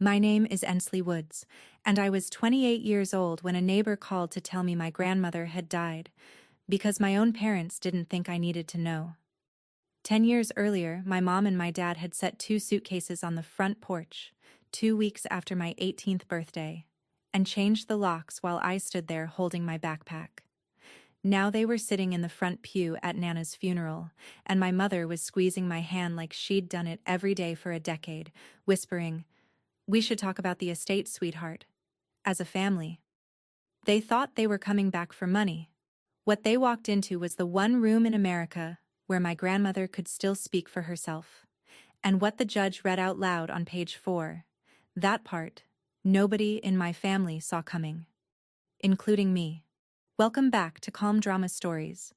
My name is Ensley Woods, and I was 28 years old when a neighbor called to tell me my grandmother had died, because my own parents didn't think I needed to know. 10 years earlier, my mom and my dad had set 2 suitcases on the front porch, 2 weeks after my 18th birthday, and changed the locks while I stood there holding my backpack. Now they were sitting in the front pew at Nana's funeral, and my mother was squeezing my hand like she'd done it every day for a decade, whispering, "We should talk about the estate, sweetheart. As a family." They thought they were coming back for money. What they walked into was the one room in America where my grandmother could still speak for herself. And what the judge read out loud on page 4, that part, nobody in my family saw coming. Including me. Welcome back to Calm Drama Stories,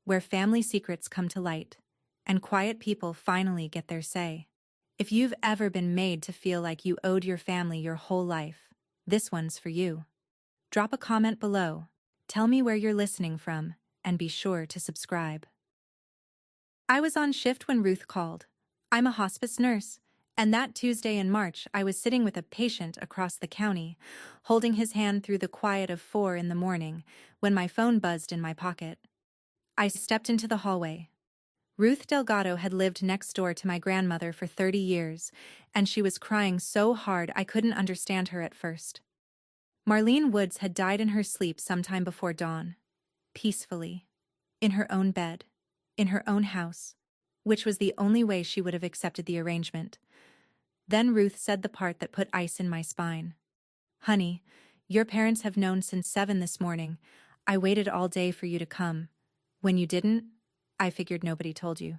where family secrets come to light, and quiet people finally get their say. If you've ever been made to feel like you owed your family your whole life, this one's for you. Drop a comment below, tell me where you're listening from, and be sure to subscribe. I was on shift when Ruth called. I'm a hospice nurse, and that Tuesday in March I was sitting with a patient across the county, holding his hand through the quiet of 4 in the morning, when my phone buzzed in my pocket. I stepped into the hallway. Ruth Delgado had lived next door to my grandmother for 30 years, and she was crying so hard I couldn't understand her at first. Marlene Woods had died in her sleep sometime before dawn. Peacefully. In her own bed. In her own house. Which was the only way she would have accepted the arrangement. Then Ruth said the part that put ice in my spine. "Honey, your parents have known since 7 this morning. I waited all day for you to come. When you didn't, I figured nobody told you."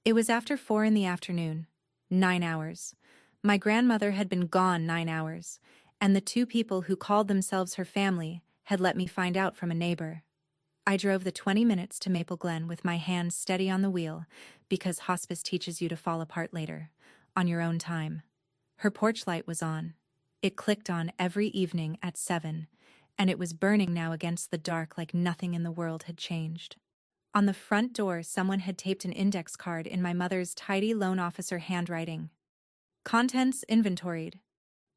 It was after 4 in the afternoon. 9 hours. My grandmother had been gone 9 hours, and the 2 people who called themselves her family had let me find out from a neighbor. I drove the 20 minutes to Maple Glen with my hands steady on the wheel, because hospice teaches you to fall apart later, on your own time. Her porch light was on. It clicked on every evening at 7, and it was burning now against the dark like nothing in the world had changed. On the front door, someone had taped an index card in my mother's tidy loan officer handwriting. Contents inventoried.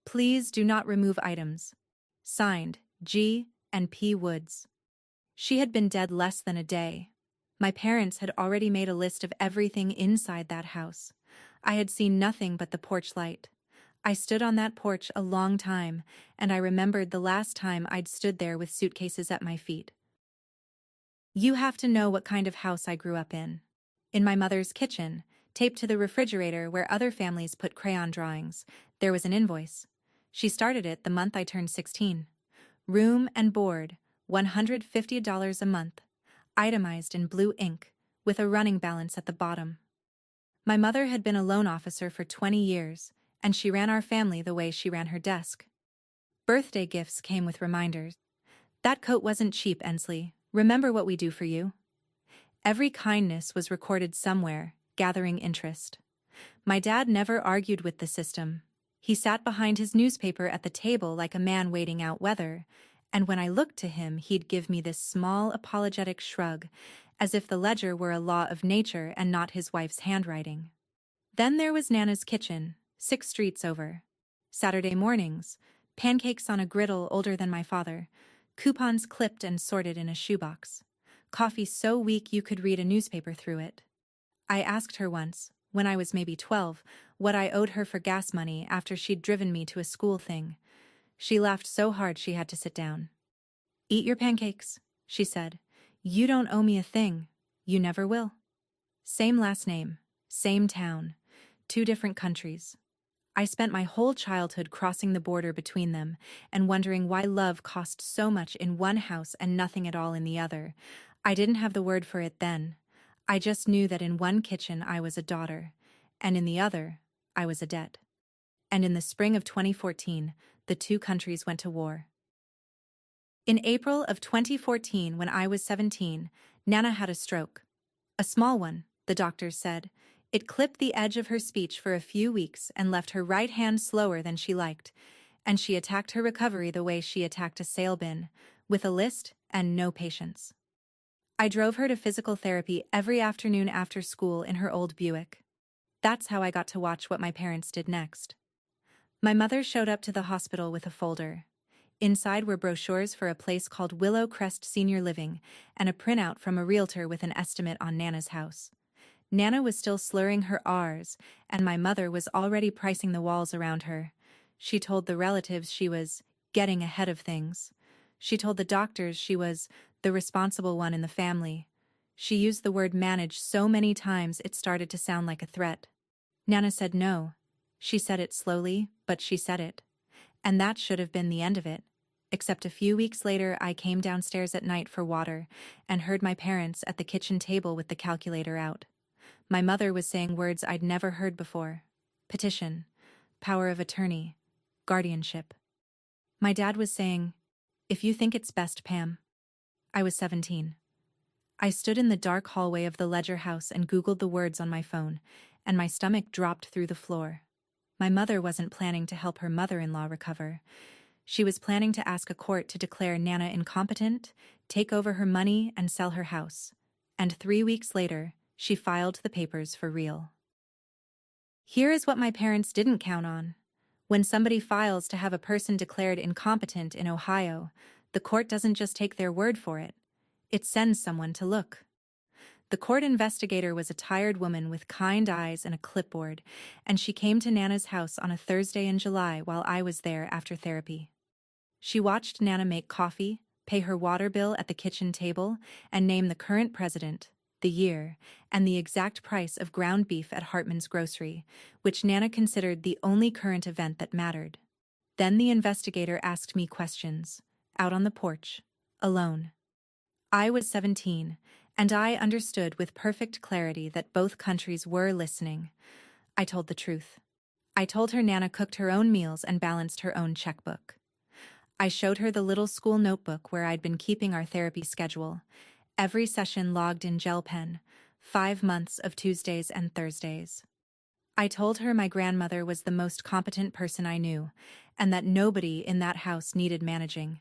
Please do not remove items. Signed, G and P Woods. She had been dead less than a day. My parents had already made a list of everything inside that house. I had seen nothing but the porch light. I stood on that porch a long time, and I remembered the last time I'd stood there with suitcases at my feet. You have to know what kind of house I grew up in. In my mother's kitchen, taped to the refrigerator where other families put crayon drawings, there was an invoice. She started it the month I turned 16. Room and board, $150 a month, itemized in blue ink, with a running balance at the bottom. My mother had been a loan officer for 20 years, and she ran our family the way she ran her desk. Birthday gifts came with reminders. That coat wasn't cheap, Ensley. Remember what we do for you? Every kindness was recorded somewhere, gathering interest. My dad never argued with the system. He sat behind his newspaper at the table like a man waiting out weather, and when I looked to him, he'd give me this small, apologetic shrug, as if the ledger were a law of nature and not his wife's handwriting. Then there was Nana's kitchen, 6 streets over. Saturday mornings, pancakes on a griddle older than my father, coupons clipped and sorted in a shoebox, coffee so weak you could read a newspaper through it. I asked her once, when I was maybe 12, what I owed her for gas money after she'd driven me to a school thing. She laughed so hard she had to sit down. "Eat your pancakes," she said. "You don't owe me a thing. You never will." Same last name, same town, 2 different countries. I spent my whole childhood crossing the border between them and wondering why love cost so much in one house and nothing at all in the other. I didn't have the word for it then. I just knew that in one kitchen I was a daughter, and in the other, I was a debt. And in the spring of 2014, the 2 countries went to war. In April of 2014, when I was 17, Nana had a stroke. A small one, the doctors said. It clipped the edge of her speech for a few weeks and left her right hand slower than she liked, and she attacked her recovery the way she attacked a sale bin, with a list and no patience. I drove her to physical therapy every afternoon after school in her old Buick. That's how I got to watch what my parents did next. My mother showed up to the hospital with a folder. Inside were brochures for a place called Willow Crest Senior Living and a printout from a realtor with an estimate on Nana's house. Nana was still slurring her R's, and my mother was already pricing the walls around her. She told the relatives she was getting ahead of things. She told the doctors she was the responsible one in the family. She used the word manage so many times it started to sound like a threat. Nana said no. She said it slowly, but she said it. And that should have been the end of it. Except a few weeks later I came downstairs at night for water and heard my parents at the kitchen table with the calculator out. My mother was saying words I'd never heard before. Petition, power of attorney, guardianship. My dad was saying, "If you think it's best, Pam." I was 17. I stood in the dark hallway of the Ledger house and Googled the words on my phone, and my stomach dropped through the floor. My mother wasn't planning to help her mother-in-law recover. She was planning to ask a court to declare Nana incompetent, take over her money, and sell her house. And 3 weeks later, she filed the papers for real. Here is what my parents didn't count on. When somebody files to have a person declared incompetent in Ohio, the court doesn't just take their word for it. It sends someone to look. The court investigator was a tired woman with kind eyes and a clipboard, and she came to Nana's house on a Thursday in July while I was there after therapy. She watched Nana make coffee, pay her water bill at the kitchen table, and name the current president, the year, and the exact price of ground beef at Hartman's Grocery, which Nana considered the only current event that mattered. Then the investigator asked me questions, out on the porch, alone. I was 17, and I understood with perfect clarity that both countries were listening. I told the truth. I told her Nana cooked her own meals and balanced her own checkbook. I showed her the little school notebook where I'd been keeping our therapy schedule, every session logged in gel pen, 5 months of Tuesdays and Thursdays. I told her my grandmother was the most competent person I knew, and that nobody in that house needed managing.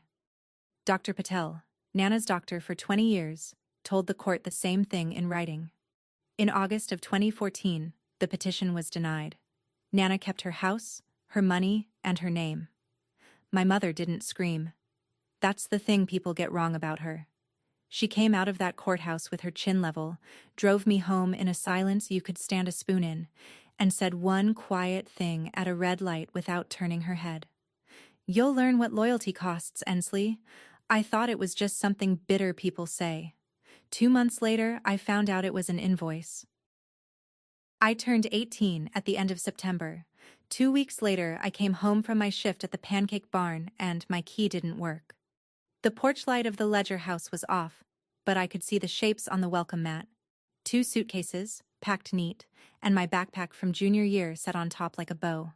Dr. Patel, Nana's doctor for 20 years, told the court the same thing in writing. In August of 2014, the petition was denied. Nana kept her house, her money, and her name. My mother didn't scream. That's the thing people get wrong about her. She came out of that courthouse with her chin level, drove me home in a silence you could stand a spoon in, and said one quiet thing at a red light without turning her head. "You'll learn what loyalty costs, Ensley." I thought it was just something bitter people say. 2 months later, I found out it was an invoice. I turned 18 at the end of September. 2 weeks later, I came home from my shift at the pancake barn and my key didn't work. The porch light of the Ledger house was off, but I could see the shapes on the welcome mat. 2 suitcases, packed neat, and my backpack from junior year set on top like a bow.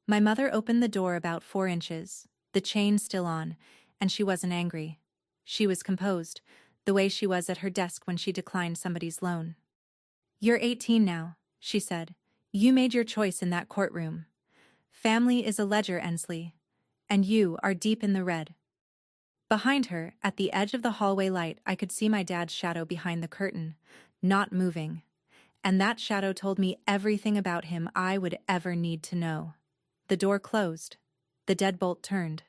My mother opened the door about 4 inches, the chain still on, and she wasn't angry. She was composed, the way she was at her desk when she declined somebody's loan. "You're 18 now," she said. "You made your choice in that courtroom. Family is a ledger, Ensley, and you are deep in the red." Behind her, at the edge of the hallway light, I could see my dad's shadow behind the curtain, not moving. And that shadow told me everything about him I would ever need to know. The door closed. The deadbolt turned.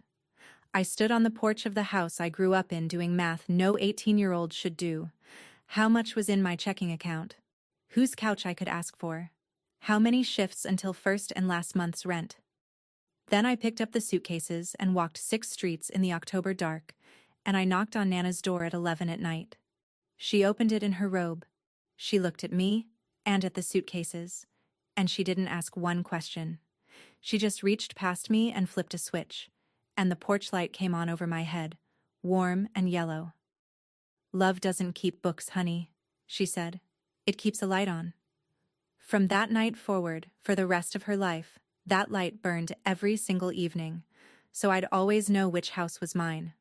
I stood on the porch of the house I grew up in doing math no 18-year-old should do. How much was in my checking account? Whose couch I could ask for? How many shifts until first and last month's rent? Then I picked up the suitcases and walked 6 streets in the October dark, and I knocked on Nana's door at 11 at night. She opened it in her robe. She looked at me and at the suitcases, and she didn't ask one question. She just reached past me and flipped a switch, and the porch light came on over my head, warm and yellow. "Love doesn't keep books, honey," she said. "It keeps a light on." From that night forward, for the rest of her life, that light burned every single evening, so I'd always know which house was mine.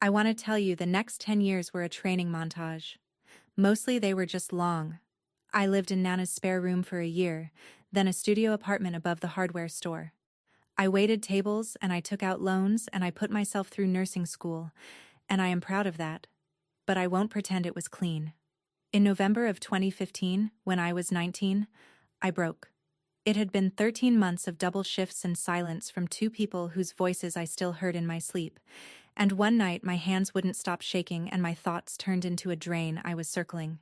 I want to tell you the next 10 years were a training montage. Mostly they were just long. I lived in Nana's spare room for a year, then a studio apartment above the hardware store. I waited tables and I took out loans and I put myself through nursing school, and I am proud of that. But I won't pretend it was clean. In November of 2015, when I was 19, I broke. It had been 13 months of double shifts and silence from two people whose voices I still heard in my sleep, and one night my hands wouldn't stop shaking and my thoughts turned into a drain I was circling.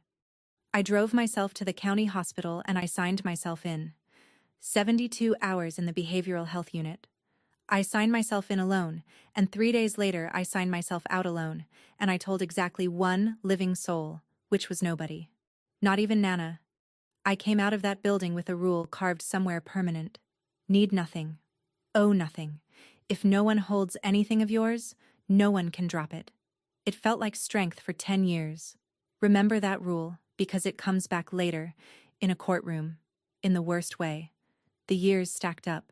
I drove myself to the county hospital and I signed myself in. 72 hours in the behavioral health unit. I signed myself in alone, and 3 days later I signed myself out alone, and I told exactly one living soul, which was nobody. Not even Nana. I came out of that building with a rule carved somewhere permanent. Need nothing. Owe nothing. If no one holds anything of yours, no one can drop it. It felt like strength for 10 years. Remember that rule, because it comes back later, in a courtroom, in the worst way. The years stacked up.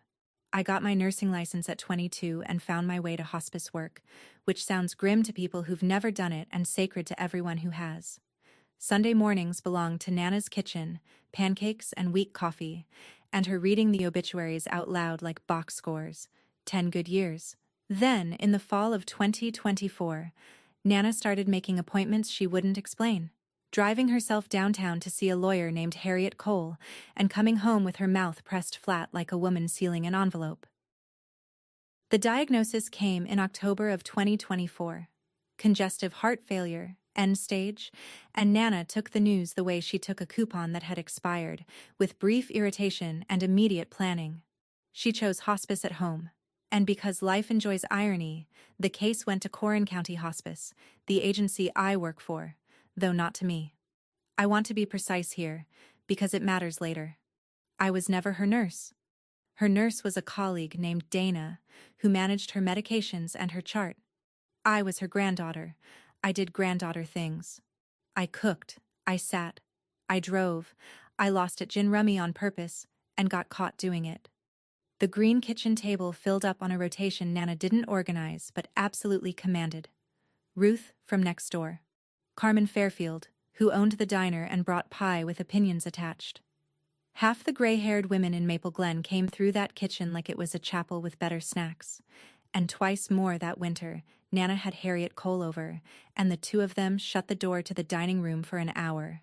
I got my nursing license at 22 and found my way to hospice work, which sounds grim to people who've never done it and sacred to everyone who has. Sunday mornings belonged to Nana's kitchen, pancakes and weak coffee, and her reading the obituaries out loud like box scores. 10 good years. Then, in the fall of 2024, Nana started making appointments she wouldn't explain. Driving herself downtown to see a lawyer named Harriet Cole, and coming home with her mouth pressed flat like a woman sealing an envelope. The diagnosis came in October of 2024. Congestive heart failure, end stage, and Nana took the news the way she took a coupon that had expired, with brief irritation and immediate planning. She chose hospice at home. And because life enjoys irony, the case went to Corrin County Hospice, the agency I work for, though not to me. I want to be precise here, because it matters later. I was never her nurse. Her nurse was a colleague named Dana, who managed her medications and her chart. I was her granddaughter. I did granddaughter things. I cooked, I sat, I drove, I lost at gin rummy on purpose, and got caught doing it. The green kitchen table filled up on a rotation Nana didn't organize but absolutely commanded. Ruth, from next door. Carmen Fairfield, who owned the diner and brought pie with opinions attached. Half the gray-haired women in Maple Glen came through that kitchen like it was a chapel with better snacks. And twice more that winter, Nana had Harriet Cole over, and the two of them shut the door to the dining room for an hour.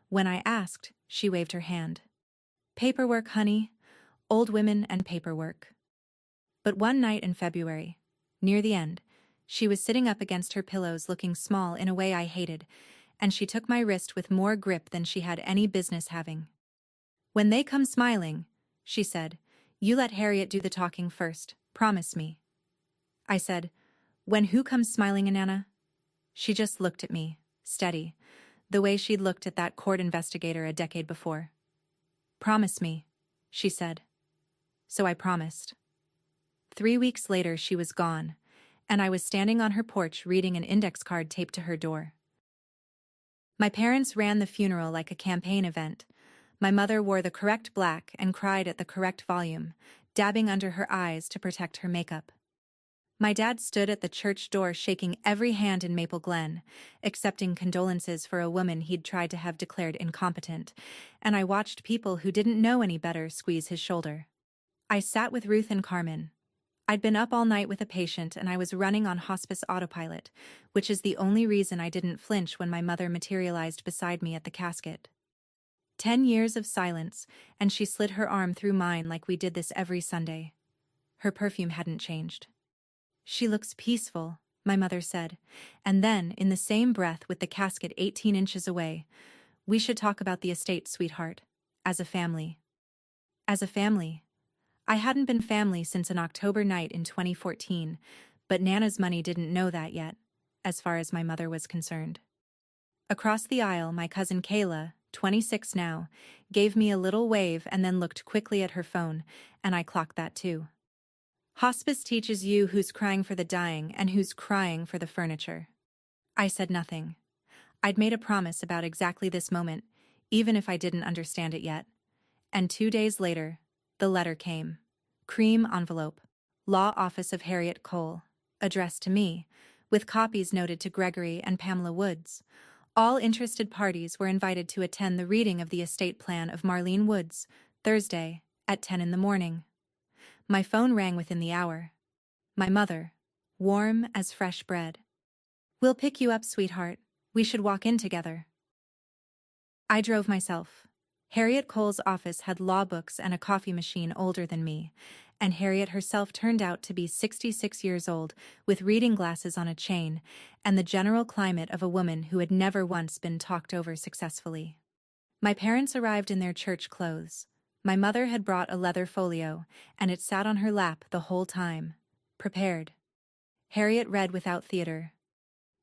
When I asked, she waved her hand. Paperwork, honey. Old women and paperwork. But one night in February, near the end, she was sitting up against her pillows looking small in a way I hated, and she took my wrist with more grip than she had any business having. When they come smiling, she said, you let Harriet do the talking first, promise me. I said, when who comes smiling, Nana? She just looked at me, steady, the way she'd looked at that court investigator a decade before. Promise me, she said. So I promised. 3 weeks later she was gone, and I was standing on her porch reading an index card taped to her door. My parents ran the funeral like a campaign event. My mother wore the correct black and cried at the correct volume, dabbing under her eyes to protect her makeup. My dad stood at the church door shaking every hand in Maple Glen, accepting condolences for a woman he'd tried to have declared incompetent, and I watched people who didn't know any better squeeze his shoulder. I sat with Ruth and Carmen. I'd been up all night with a patient and I was running on hospice autopilot, which is the only reason I didn't flinch when my mother materialized beside me at the casket. 10 years of silence, and she slid her arm through mine like we did this every Sunday. Her perfume hadn't changed. She looks peaceful, my mother said, and then, in the same breath with the casket 18 inches away, we should talk about the estate, sweetheart. As a family. As a family. I hadn't been family since an October night in 2014, but Nana's money didn't know that yet, as far as my mother was concerned. Across the aisle, my cousin Kayla, 26 now, gave me a little wave and then looked quickly at her phone, and I clocked that too. Hospice teaches you who's crying for the dying and who's crying for the furniture. I said nothing. I'd made a promise about exactly this moment, even if I didn't understand it yet. And 2 days later, the letter came. Cream envelope. Law Office of Harriet Cole. Addressed to me, with copies noted to Gregory and Pamela Woods. All interested parties were invited to attend the reading of the estate plan of Marlene Woods, Thursday, at 10 in the morning. My phone rang within the hour. My mother, warm as fresh bread. We'll pick you up, sweetheart. We should walk in together. I drove myself. Harriet Cole's office had law books and a coffee machine older than me, and Harriet herself turned out to be 66 years old, with reading glasses on a chain, and the general climate of a woman who had never once been talked over successfully. My parents arrived in their church clothes. My mother had brought a leather folio, and it sat on her lap the whole time. Prepared. Harriet read without theater.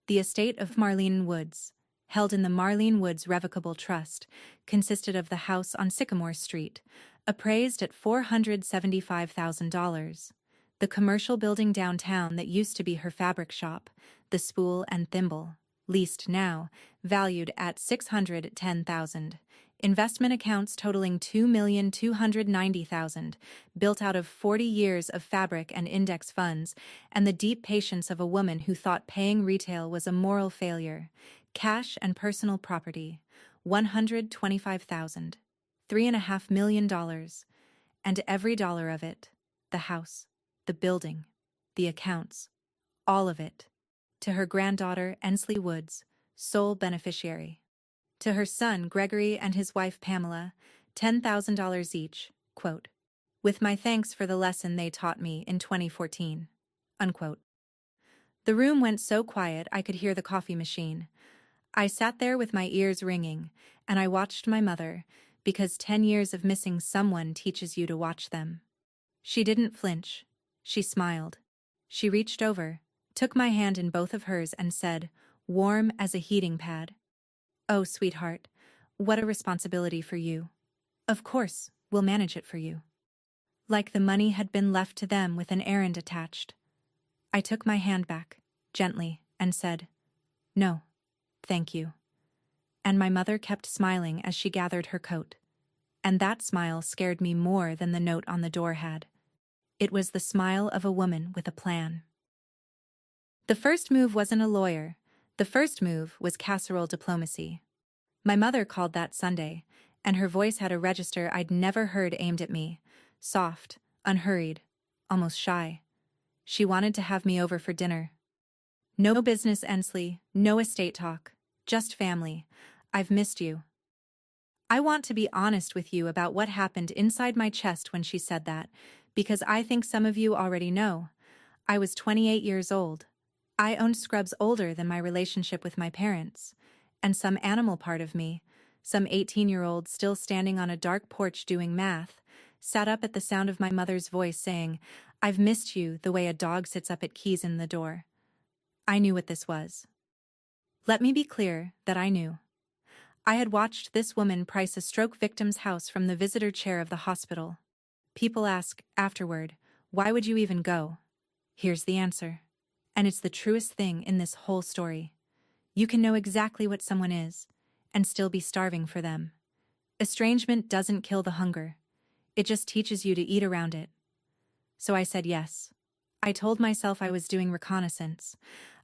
The estate of Ensley Woods, held in the Ensley Woods Revocable Trust, consisted of the house on Sycamore Street, appraised at $475,000, the commercial building downtown that used to be her fabric shop, the Spool and Thimble, leased now, valued at $610,000, investment accounts totaling $2,290,000, built out of 40 years of fabric and index funds, and the deep patience of a woman who thought paying retail was a moral failure. Cash and personal property, $125,000, $3.5 million, and every dollar of it, the house, the building, the accounts, all of it, to her granddaughter Ensley Woods, sole beneficiary. To her son Gregory and his wife Pamela, $10,000 each, quote, with my thanks for the lesson they taught me in 2014, unquote. The room went so quiet I could hear the coffee machine. I sat there with my ears ringing, and I watched my mother, because 10 years of missing someone teaches you to watch them. She didn't flinch. She smiled. She reached over, took my hand in both of hers and said, warm as a heating pad, "Oh, sweetheart, what a responsibility for you. Of course, we'll manage it for you." Like the money had been left to them with an errand attached. I took my hand back, gently, and said, "No, thank you." And my mother kept smiling as she gathered her coat. And that smile scared me more than the note on the door had. It was the smile of a woman with a plan. The first move wasn't a lawyer. The first move was casserole diplomacy. My mother called that Sunday, and her voice had a register I'd never heard aimed at me, soft, unhurried, almost shy. She wanted to have me over for dinner. "No business, Ensley, no estate talk, just family. I've missed you." I want to be honest with you about what happened inside my chest when she said that, because I think some of you already know. I was 28 years old. I owned scrubs older than my relationship with my parents, and some animal part of me, some 18-year-old still standing on a dark porch doing math, sat up at the sound of my mother's voice saying, "I've missed you," the way a dog sits up at keys in the door. I knew what this was. Let me be clear that I knew. I had watched this woman price a stroke victim's house from the visitor chair of the hospital. People ask, afterward, why would you even go? Here's the answer. And it's the truest thing in this whole story. You can know exactly what someone is, and still be starving for them. Estrangement doesn't kill the hunger. It just teaches you to eat around it. So I said yes. I told myself I was doing reconnaissance.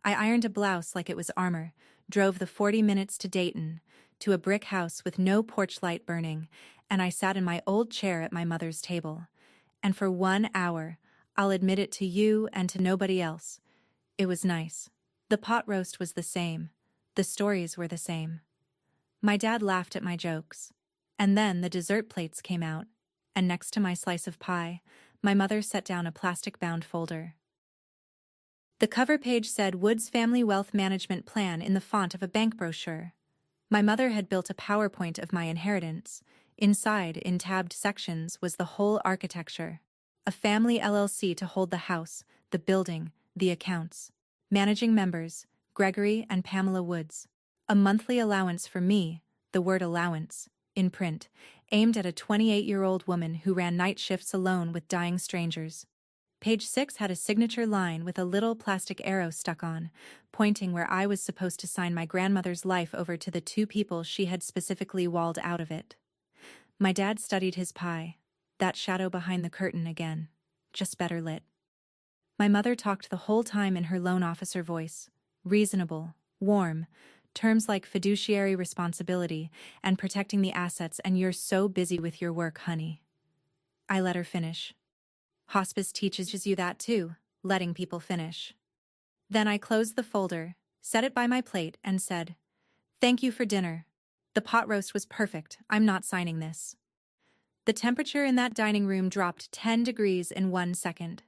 I ironed a blouse like it was armor, drove the 40 minutes to Dayton, to a brick house with no porch light burning, and I sat in my old chair at my mother's table. And for 1 hour, I'll admit it to you and to nobody else, it was nice. The pot roast was the same. The stories were the same. My dad laughed at my jokes. And then the dessert plates came out, and next to my slice of pie, my mother set down a plastic-bound folder. The cover page said Woods Family Wealth Management Plan in the font of a bank brochure. My mother had built a PowerPoint of my inheritance. Inside, in tabbed sections, was the whole architecture. A family LLC to hold the house, the building, the accounts. Managing members, Gregory and Pamela Woods. A monthly allowance for me, the word allowance, in print, aimed at a 28-year-old woman who ran night shifts alone with dying strangers. Page 6 had a signature line with a little plastic arrow stuck on, pointing where I was supposed to sign my grandmother's life over to the 2 people she had specifically walled out of it. My dad studied his pie, that shadow behind the curtain again, just better lit. My mother talked the whole time in her loan officer voice, reasonable, warm, terms like fiduciary responsibility and protecting the assets, and "You're so busy with your work, honey." I let her finish. Hospice teaches you that too, letting people finish. Then I closed the folder, set it by my plate, and said, "Thank you for dinner. The pot roast was perfect. I'm not signing this. The temperature in that dining room dropped 10 degrees in 1 second.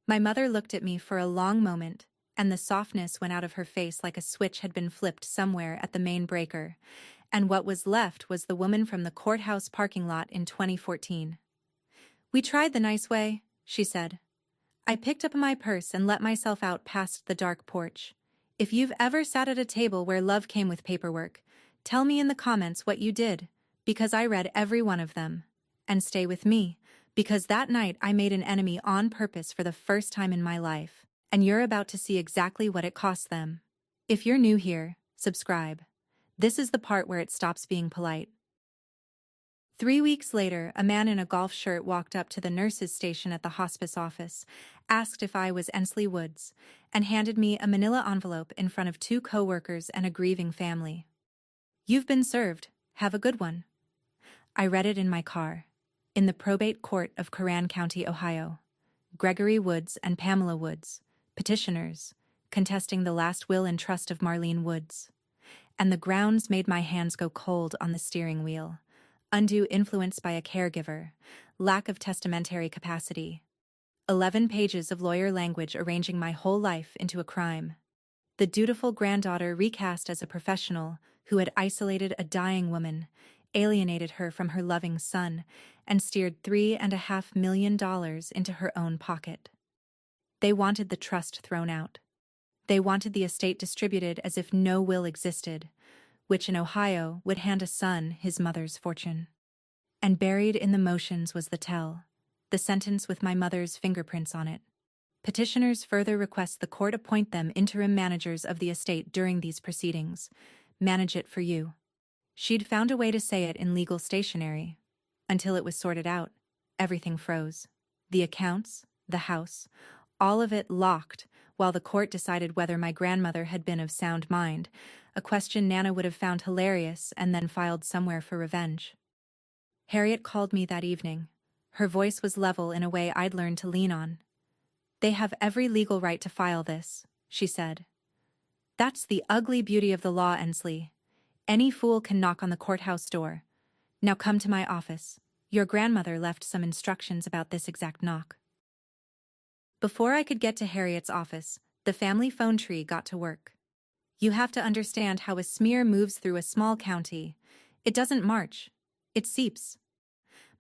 My mother looked at me for a long moment, and the softness went out of her face like a switch had been flipped somewhere at the main breaker, and what was left was the woman from the courthouse parking lot in 2014. "We tried the nice way," she said. I picked up my purse and let myself out past the dark porch. If you've ever sat at a table where love came with paperwork, tell me in the comments what you did, because I read every one of them. And stay with me, because that night I made an enemy on purpose for the first time in my life, and you're about to see exactly what it cost them. If you're new here, subscribe. This is the part where it stops being polite. 3 weeks later, a man in a golf shirt walked up to the nurse's station at the hospice office, asked if I was Ensley Woods, and handed me a manila envelope in front of 2 co-workers and a grieving family. "You've been served. Have a good one." I read it in my car. In the probate court of Coran County, Ohio. Gregory Woods and Pamela Woods, petitioners, contesting the last will and trust of Marlene Woods. And the grounds made my hands go cold on the steering wheel. Undue influence by a caregiver, lack of testamentary capacity. 11 pages of lawyer language arranging my whole life into a crime. The dutiful granddaughter recast as a professional who had isolated a dying woman, alienated her from her loving son, and steered $3.5 million into her own pocket. They wanted the trust thrown out. They wanted the estate distributed as if no will existed, which in Ohio would hand a son his mother's fortune. And buried in the motions was the tell, the sentence with my mother's fingerprints on it. Petitioners further request the court appoint them interim managers of the estate during these proceedings. Manage it for you. She'd found a way to say it in legal stationery. Until it was sorted out, everything froze. The accounts, the house, all of it locked, while the court decided whether my grandmother had been of sound mind, a question Nana would have found hilarious and then filed somewhere for revenge. Harriet called me that evening. Her voice was level in a way I'd learned to lean on. "They have every legal right to file this," she said. "That's the ugly beauty of the law, Ensley. Any fool can knock on the courthouse door. Now come to my office. Your grandmother left some instructions about this exact knock." Before I could get to Harriet's office, the family phone tree got to work. You have to understand how a smear moves through a small county. It doesn't march. It seeps.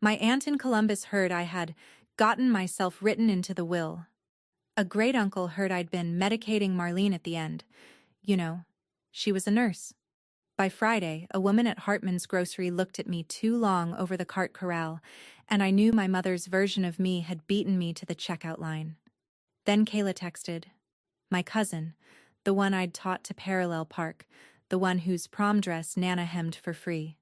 My aunt in Columbus heard I had gotten myself written into the will. A great-uncle heard I'd been medicating Marlene at the end. You know, she was a nurse. By Friday, a woman at Hartman's grocery looked at me too long over the cart corral, and I knew my mother's version of me had beaten me to the checkout line. Then Kayla texted. My cousin, the one I'd taught to parallel park, the one whose prom dress Nana hemmed for free.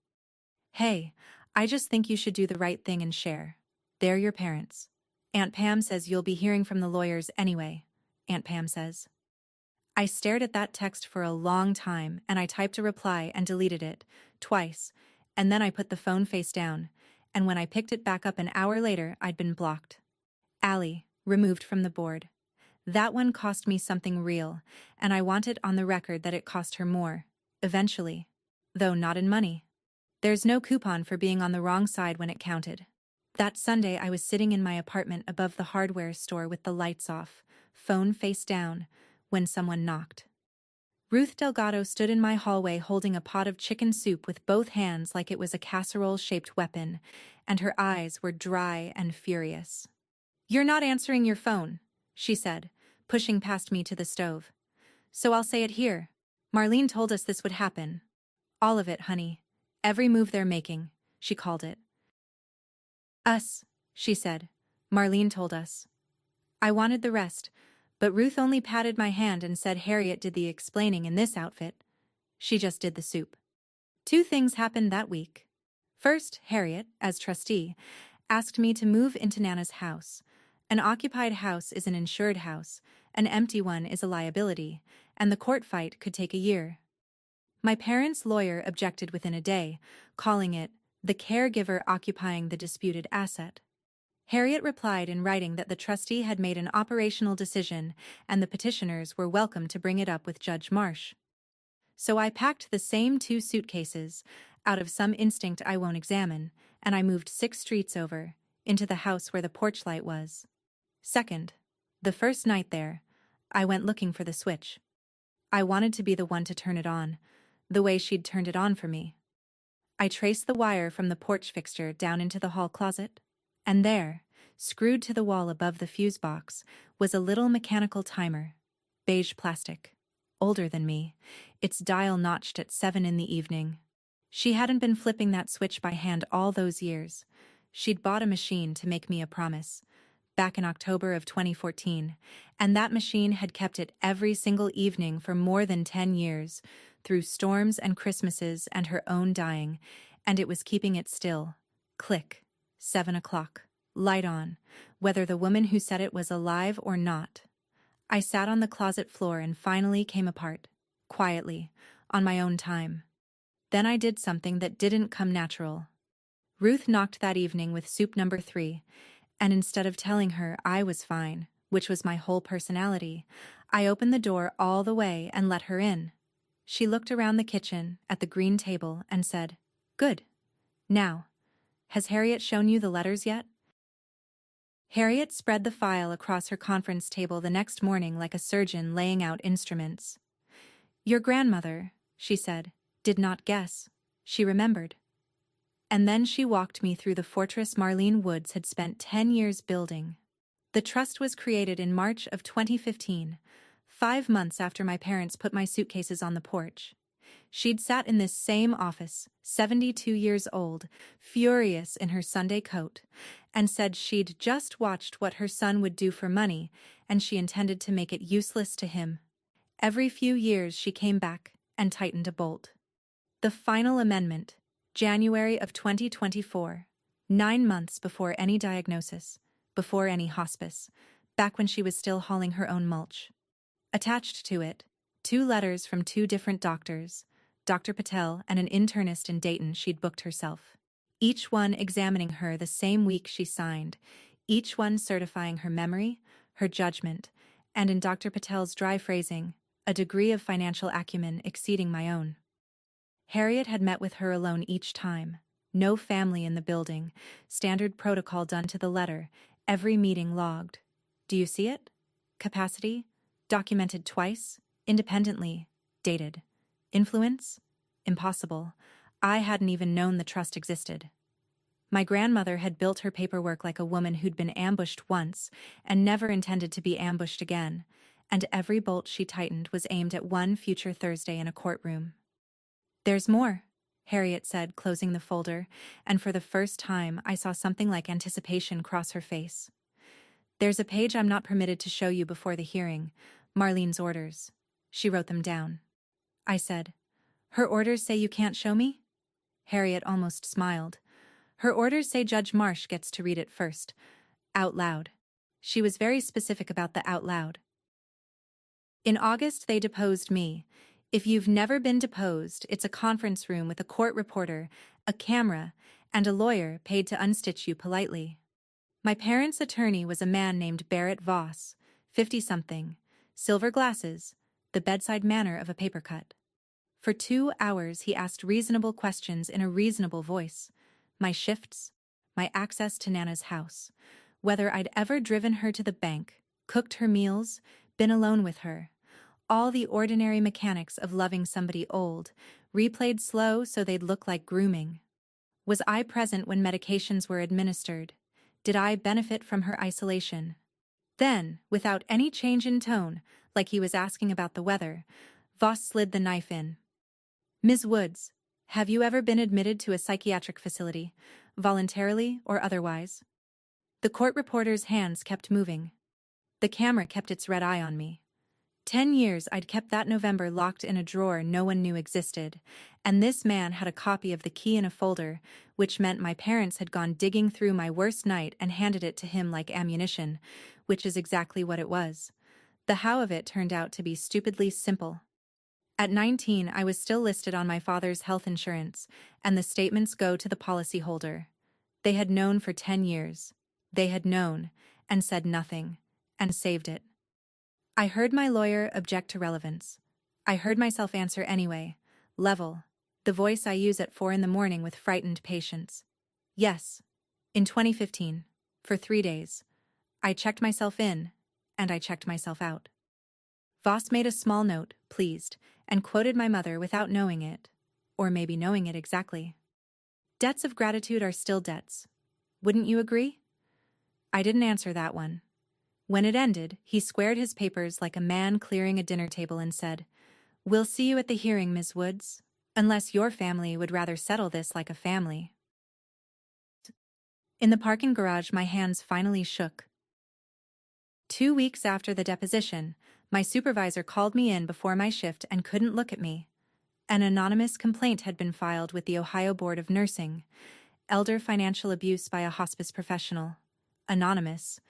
"Hey, I just think you should do the right thing and share. They're your parents. Aunt Pam says you'll be hearing from the lawyers anyway," Aunt Pam says. I stared at that text for a long time, and I typed a reply and deleted it, twice, and then I put the phone face down, and when I picked it back up an hour later, I'd been blocked. Allie, removed from the board. That one cost me something real, and I want it on the record that it cost her more, eventually. Though not in money. There's no coupon for being on the wrong side when it counted. That Sunday I was sitting in my apartment above the hardware store with the lights off, phone face down, when someone knocked. Ruth Delgado stood in my hallway holding a pot of chicken soup with both hands like it was a casserole-shaped weapon, and her eyes were dry and furious. "You're not answering your phone," she said, pushing past me to the stove. "So I'll say it here. Marlene told us this would happen. All of it, honey. Every move they're making," she called it. "Us," she said. "Marlene told us." I wanted the rest, but Ruth only patted my hand and said Harriet did the explaining in this outfit. She just did the soup. 2 things happened that week. First, Harriet, as trustee, asked me to move into Nana's house. An occupied house is an insured house, an empty one is a liability, and the court fight could take a year. My parents' lawyer objected within a day, calling it the caregiver occupying the disputed asset. Harriet replied in writing that the trustee had made an operational decision and the petitioners were welcome to bring it up with Judge Marsh. So I packed the same 2 suitcases, out of some instinct I won't examine, and I moved 6 streets over, into the house where the porch light was. Second, the first night there, I went looking for the switch. I wanted to be the one to turn it on, the way she'd turned it on for me. I traced the wire from the porch fixture down into the hall closet, and there, screwed to the wall above the fuse box, was a little mechanical timer, beige plastic, older than me, its dial notched at 7 in the evening. She hadn't been flipping that switch by hand all those years. She'd bought a machine to make me a promise, back in October of 2014, and that machine had kept it every single evening for more than 10 years, through storms and Christmases and her own dying, and it was keeping it still. Click. 7 o'clock. Light on, whether the woman who said it was alive or not. I sat on the closet floor and finally came apart, quietly, on my own time. Then I did something that didn't come natural. Ruth knocked that evening with soup number 3, and instead of telling her I was fine, which was my whole personality, I opened the door all the way and let her in. She looked around the kitchen, at the green table, and said, "Good. Now, has Harriet shown you the letters yet?" Harriet spread the file across her conference table the next morning like a surgeon laying out instruments. "Your grandmother," she said, "did not guess. She remembered." And then she walked me through the fortress Ensley Woods had spent 10 years building. The trust was created in March of 2015, 5 months after my parents put my suitcases on the porch. She'd sat in this same office, 72 years old, furious in her Sunday coat, and said she'd just watched what her son would do for money, and she intended to make it useless to him. Every few years she came back and tightened a bolt. The final amendment, January of 2024, 9 months before any diagnosis, before any hospice, back when she was still hauling her own mulch. Attached to it, 2 letters from 2 different doctors, Dr. Patel and an internist in Dayton she'd booked herself. Each one examining her the same week she signed, each one certifying her memory, her judgment, and in Dr. Patel's dry phrasing, a degree of financial acumen exceeding my own. Harriet had met with her alone each time. No family in the building, standard protocol done to the letter, every meeting logged. Do you see it? Capacity, documented twice, independently, dated. Influence? Impossible. I hadn't even known the trust existed. My grandmother had built her paperwork like a woman who'd been ambushed once and never intended to be ambushed again, and every bolt she tightened was aimed at one future Thursday in a courtroom. "There's more," Harriet said, closing the folder, and for the first time I saw something like anticipation cross her face. "There's a page I'm not permitted to show you before the hearing, Marlene's orders." She wrote them down. I said, "Her orders say you can't show me?" Harriet almost smiled. "Her orders say Judge Marsh gets to read it first, out loud." She was very specific about the out loud. "In August they deposed me. If you've never been deposed, it's a conference room with a court reporter, a camera, and a lawyer paid to unstitch you politely. My parents' attorney was a man named Barrett Voss, 50-something, silver glasses, the bedside manner of a paper cut. For 2 hours he asked reasonable questions in a reasonable voice. My shifts, my access to Nana's house, whether I'd ever driven her to the bank, cooked her meals, been alone with her. All the ordinary mechanics of loving somebody old, replayed slow so they'd look like grooming. Was I present when medications were administered? Did I benefit from her isolation? Then, without any change in tone, like he was asking about the weather, Voss slid the knife in. "Ms. Woods, have you ever been admitted to a psychiatric facility, voluntarily or otherwise?" The court reporter's hands kept moving. The camera kept its red eye on me. 10 years I'd kept that November locked in a drawer no one knew existed, and this man had a copy of the key in a folder, which meant my parents had gone digging through my worst night and handed it to him like ammunition, which is exactly what it was. The how of it turned out to be stupidly simple. At 19, I was still listed on my father's health insurance, and the statements go to the policyholder. They had known for 10 years. They had known, and said nothing, and saved it. I heard my lawyer object to relevance. I heard myself answer anyway, level, The voice I use at 4 in the morning with frightened patience. Yes. In 2015. For 3 days. I checked myself in, and I checked myself out. Voss made a small note, pleased, and quoted my mother without knowing it. Or maybe knowing it exactly. Debts of gratitude are still debts. Wouldn't you agree? I didn't answer that one. When it ended, he squared his papers like a man clearing a dinner table and said, "We'll see you at the hearing, Miss Woods. Unless your family would rather settle this like a family." In the parking garage, my hands finally shook. 2 weeks after the deposition, my supervisor called me in before my shift and couldn't look at me. An anonymous complaint had been filed with the Ohio Board of Nursing. Elder financial abuse by a hospice professional. Anonymous,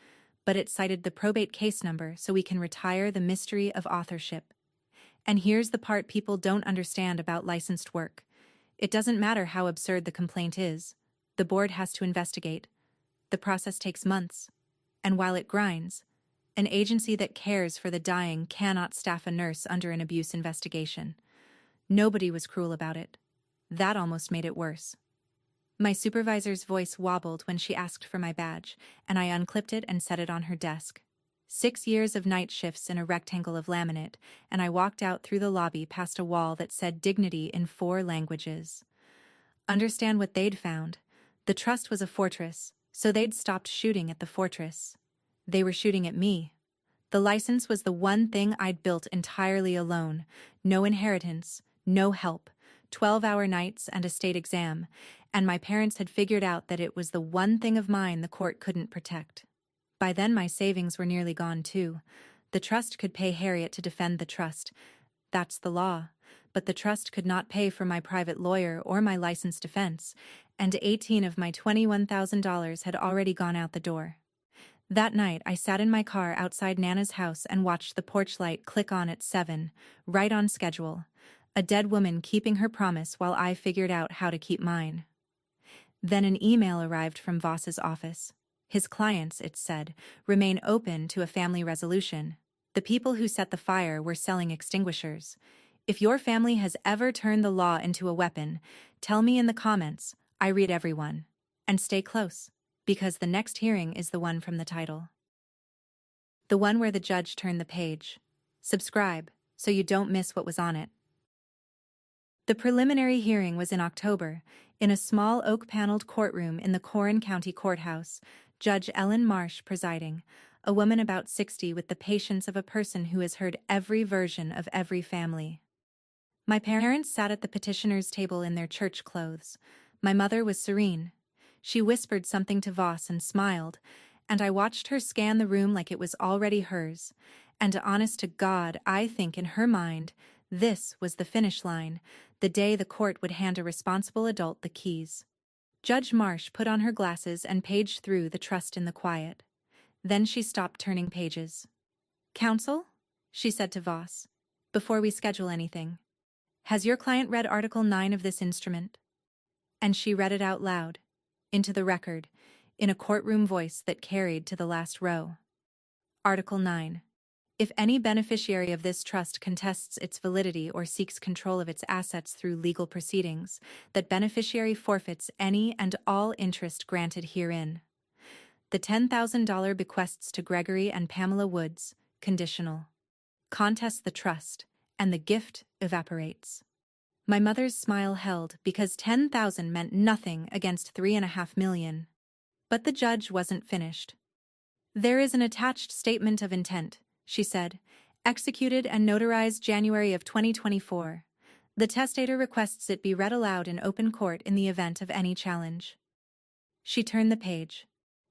but it cited the probate case number so we can retire the mystery of authorship. And here's the part people don't understand about licensed work. It doesn't matter how absurd the complaint is. The board has to investigate. The process takes months. And while it grinds, an agency that cares for the dying cannot staff a nurse under an abuse investigation. Nobody was cruel about it. That almost made it worse. My supervisor's voice wobbled when she asked for my badge, and I unclipped it and set it on her desk. 6 years of night shifts in a rectangle of laminate, and I walked out through the lobby past a wall that said dignity in 4 languages. Understand what they'd found. The trust was a fortress, so they'd stopped shooting at the fortress. They were shooting at me. The license was the one thing I'd built entirely alone. No inheritance, no help, 12-hour nights and a state exam, and my parents had figured out that it was the one thing of mine the court couldn't protect. By then my savings were nearly gone too. The trust could pay Harriet to defend the trust. That's the law. But the trust could not pay for my private lawyer or my licensed defense, and 18 of my $21,000 had already gone out the door. That night I sat in my car outside Nana's house and watched the porch light click on at 7, right on schedule. A dead woman keeping her promise while I figured out how to keep mine. Then an email arrived from Voss's office. His clients, it said, remain open to a family resolution. The people who set the fire were selling extinguishers. If your family has ever turned the law into a weapon, tell me in the comments. I read everyone. And stay close, because the next hearing is the one from the title. The one where the judge turned the page. Subscribe, so you don't miss what was on it. The preliminary hearing was in October, in a small oak-paneled courtroom in the Corrin County Courthouse, Judge Ellen Marsh presiding, a woman about 60 with the patience of a person who has heard every version of every family. My parents sat at the petitioner's table in their church clothes. My mother was serene. She whispered something to Voss and smiled, and I watched her scan the room like it was already hers. And honest to God, I think in her mind, this was the finish line, the day the court would hand a responsible adult the keys. Judge Marsh put on her glasses and paged through the trust in the quiet. Then she stopped turning pages. "Counsel?" she said to Voss. "Before we schedule anything. Has your client read Article 9 of this instrument?" And she read it out loud, into the record, in a courtroom voice that carried to the last row. Article 9. If any beneficiary of this trust contests its validity or seeks control of its assets through legal proceedings, that beneficiary forfeits any and all interest granted herein. The $10,000 bequests to Gregory and Pamela Woods, conditional. Contest the trust, and the gift evaporates. My mother's smile held because 10,000 meant nothing against 3.5 million. But the judge wasn't finished. "There is an attached statement of intent," she said, "executed and notarized January of 2024. The testator requests it be read aloud in open court in the event of any challenge." She turned the page.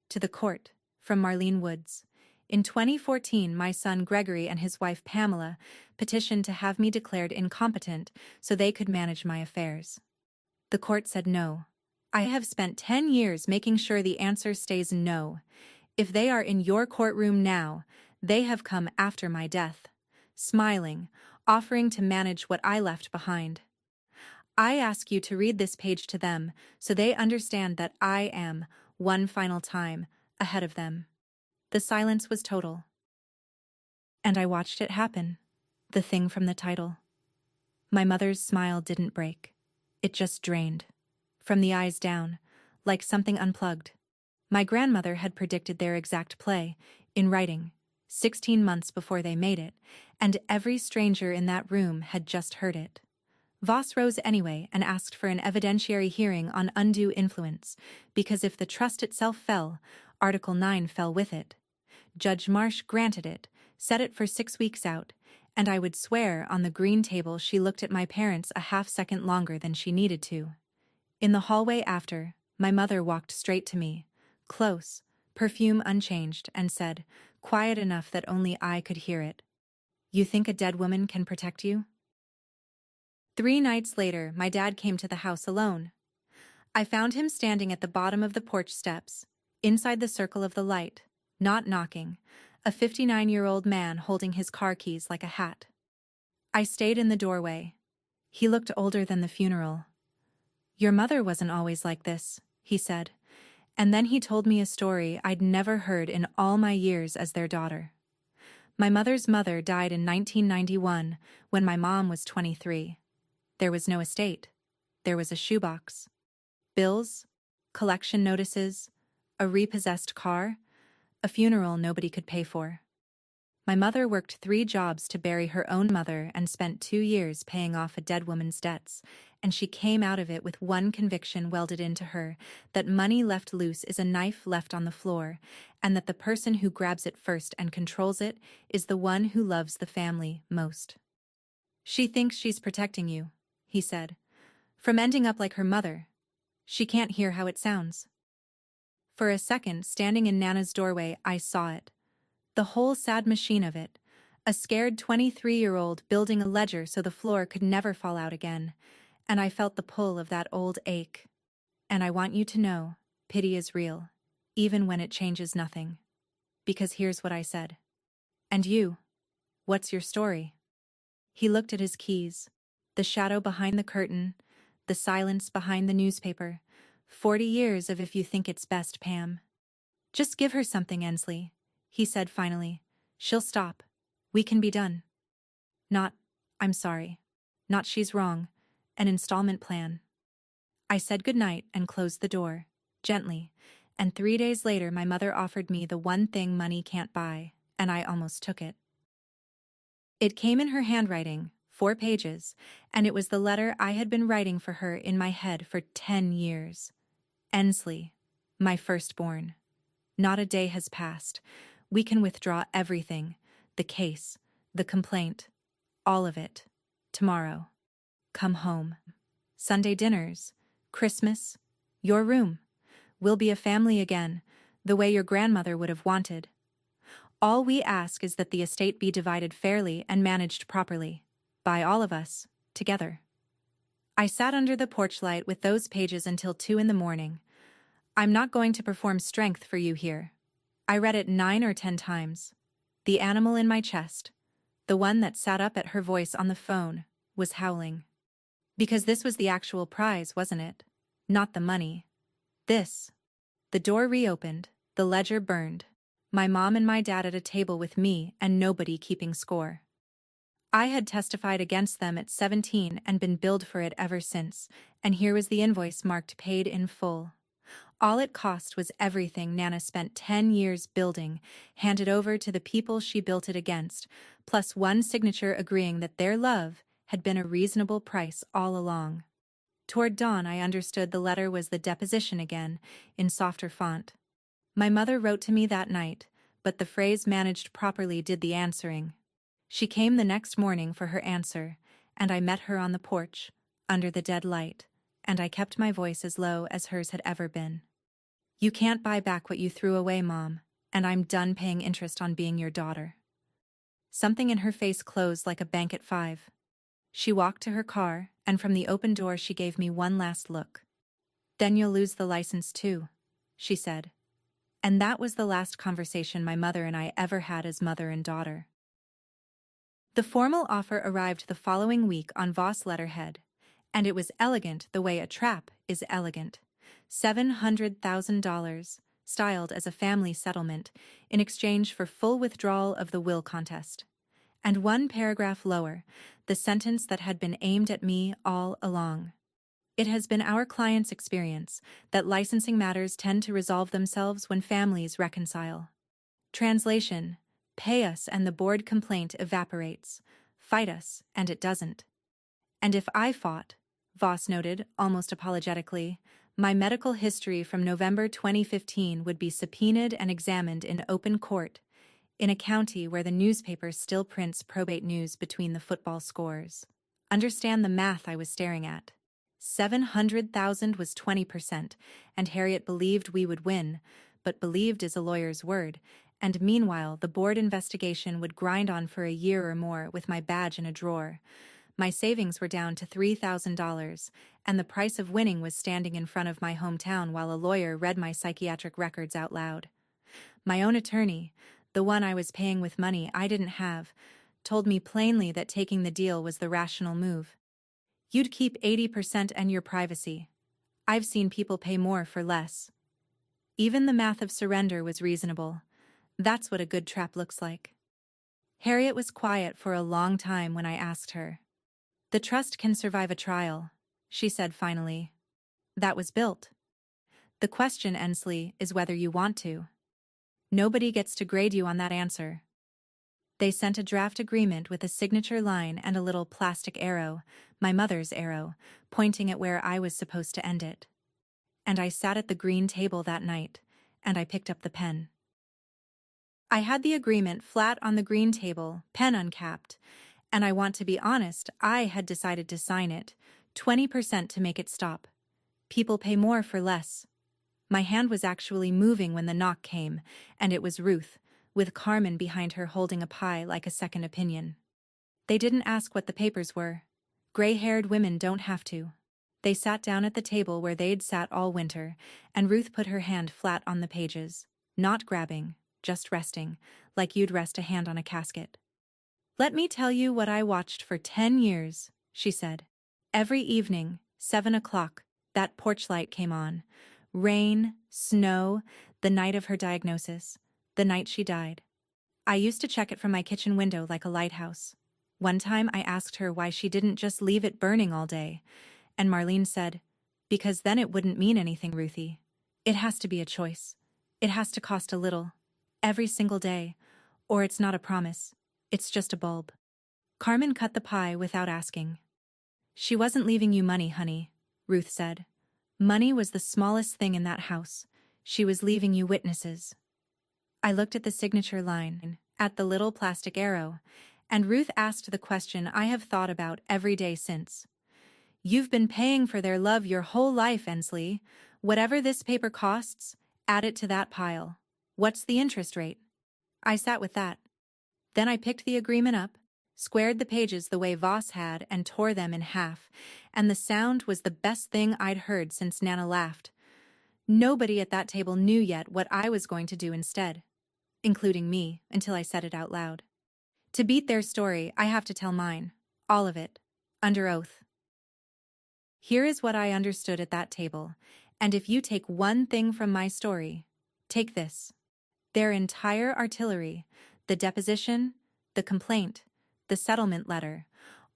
To the court, from Marlene Woods. In 2014, my son Gregory and his wife Pamela petitioned to have me declared incompetent so they could manage my affairs. The court said no. I have spent 10 years making sure the answer stays no. If they are in your courtroom now, they have come after my death, smiling, offering to manage what I left behind. I ask you to read this page to them so they understand that I am, one final time, ahead of them. The silence was total. And I watched it happen, the thing from the title. My mother's smile didn't break. It just drained. From the eyes down, like something unplugged. My grandmother had predicted their exact play, in writing, 16 months before they made it, and every stranger in that room had just heard it. Voss rose anyway and asked for an evidentiary hearing on undue influence, because if the trust itself fell, Article 9 fell with it. Judge Marsh granted it, set it for 6 weeks out, and I would swear on the green table she looked at my parents a half-second longer than she needed to. In the hallway after, my mother walked straight to me, close, perfume unchanged, and said, quiet enough that only I could hear it, "You think a dead woman can protect you?" 3 nights later, my dad came to the house alone. I found him standing at the bottom of the porch steps, inside the circle of the light, not knocking, a 59-year-old man holding his car keys like a hat. I stayed in the doorway. He looked older than the funeral. "Your mother wasn't always like this," he said, and then he told me a story I'd never heard in all my years as their daughter. My mother's mother died in 1991 when my mom was 23. There was no estate. There was a shoebox. Bills, collection notices, a repossessed car, a funeral nobody could pay for. My mother worked 3 jobs to bury her own mother and spent 2 years paying off a dead woman's debts, and she came out of it with one conviction welded into her, that money left loose is a knife left on the floor, and that the person who grabs it first and controls it is the one who loves the family most. "She thinks she's protecting you," he said, "from ending up like her mother. She can't hear how it sounds." For a second, standing in Nana's doorway, I saw it. The whole sad machine of it. A scared 23-year-old building a ledger so the floor could never fall out again, and I felt the pull of that old ache. And I want you to know, pity is real, even when it changes nothing. Because here's what I said. "And you? What's your story?" He looked at his keys, the shadow behind the curtain, the silence behind the newspaper. 40 years of "if you think it's best, Pam." "Just give her something, Ensley," he said finally. "She'll stop. We can be done." Not, "I'm sorry." Not, "She's wrong." An installment plan. I said goodnight and closed the door, gently, and 3 days later my mother offered me the one thing money can't buy, and I almost took it. It came in her handwriting, 4 pages, and it was the letter I had been writing for her in my head for 10 years. "Ensley, my firstborn. Not a day has passed. We can withdraw everything, the case, the complaint, all of it. Tomorrow. Come home. Sunday dinners, Christmas, your room. We'll be a family again, the way your grandmother would have wanted. All we ask is that the estate be divided fairly and managed properly, by all of us, together." I sat under the porch light with those pages until 2 in the morning. "I'm not going to perform strength for you here." I read it 9 or 10 times. The animal in my chest, the one that sat up at her voice on the phone, was howling. Because this was the actual prize, wasn't it? Not the money. This. The door reopened, the ledger burned. My mom and my dad at a table with me and nobody keeping score. I had testified against them at 17 and been billed for it ever since, and here was the invoice marked paid in full. All it cost was everything Nana spent 10 years building, handed over to the people she built it against, plus one signature agreeing that their love had been a reasonable price all along. Toward dawn I understood the letter was the deposition again, in softer font. My mother wrote to me that night, but the phrase "managed properly" did the answering. She came the next morning for her answer, and I met her on the porch, under the dead light, and I kept my voice as low as hers had ever been. "You can't buy back what you threw away, Mom, and I'm done paying interest on being your daughter." Something in her face closed like a bank at 5. She walked to her car, and from the open door she gave me one last look. "Then you'll lose the license too," she said. And that was the last conversation my mother and I ever had as mother and daughter. The formal offer arrived the following week on Voss letterhead, and it was elegant the way a trap is elegant. $700,000, styled as a family settlement, in exchange for full withdrawal of the will contest. And one paragraph lower, the sentence that had been aimed at me all along. It has been our clients' experience that licensing matters tend to resolve themselves when families reconcile. Translation: pay us and the board complaint evaporates. Fight us and it doesn't. And if I fought, Voss noted, almost apologetically, my medical history from November 2015 would be subpoenaed and examined in open court, in a county where the newspaper still prints probate news between the football scores. Understand the math I was staring at. 700,000 was 20%, and Harriet believed we would win, but believed is a lawyer's word, and meanwhile the board investigation would grind on for a year or more with my badge in a drawer. My savings were down to $3,000, and the price of winning was standing in front of my hometown while a lawyer read my psychiatric records out loud. My own attorney, the one I was paying with money I didn't have, told me plainly that taking the deal was the rational move. You'd keep 80% and your privacy. I've seen people pay more for less. Even the math of surrender was reasonable. That's what a good trap looks like. Harriet was quiet for a long time when I asked her. The trust can survive a trial, she said finally. That was built. The question, Ensley, is whether you want to. Nobody gets to grade you on that answer. They sent a draft agreement with a signature line and a little plastic arrow, my mother's arrow, pointing at where I was supposed to end it. And I sat at the green table that night, and I picked up the pen. I had the agreement flat on the green table, pen uncapped, and I want to be honest, I had decided to sign it, 20% to make it stop. People pay more for less. My hand was actually moving when the knock came, and it was Ruth, with Carmen behind her holding a pie like a second opinion. They didn't ask what the papers were. Gray-haired women don't have to. They sat down at the table where they'd sat all winter, and Ruth put her hand flat on the pages, not grabbing, just resting, like you'd rest a hand on a casket. Let me tell you what I watched for 10 years, she said. Every evening, 7 o'clock, that porch light came on. Rain, snow, the night of her diagnosis, the night she died. I used to check it from my kitchen window like a lighthouse. One time I asked her why she didn't just leave it burning all day, and Marlene said, because then it wouldn't mean anything, Ruthie. It has to be a choice. It has to cost a little, every single day, or it's not a promise. It's just a bulb. Carmen cut the pie without asking. She wasn't leaving you money, honey, Ruth said. Money was the smallest thing in that house. She was leaving you witnesses. I looked at the signature line, at the little plastic arrow, and Ruth asked the question I have thought about every day since. You've been paying for their love your whole life, Ensley. Whatever this paper costs, add it to that pile. What's the interest rate? I sat with that. Then I picked the agreement up, squared the pages the way Voss had, and tore them in half, and the sound was the best thing I'd heard since Nana laughed. Nobody at that table knew yet what I was going to do instead, including me, until I said it out loud. To beat their story, I have to tell mine, all of it, under oath. Here is what I understood at that table, and if you take one thing from my story, take this. Their entire artillery, the deposition, the complaint, the settlement letter,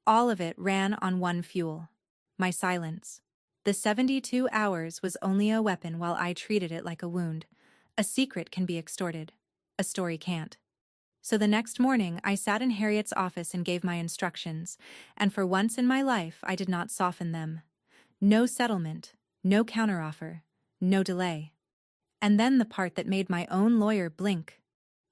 all of it ran on one fuel: my silence. The 72 hours was only a weapon while I treated it like a wound. A secret can be extorted. A story can't. So the next morning I sat in Harriet's office and gave my instructions, and for once in my life I did not soften them. No settlement, no counteroffer, no delay. And then the part that made my own lawyer blink.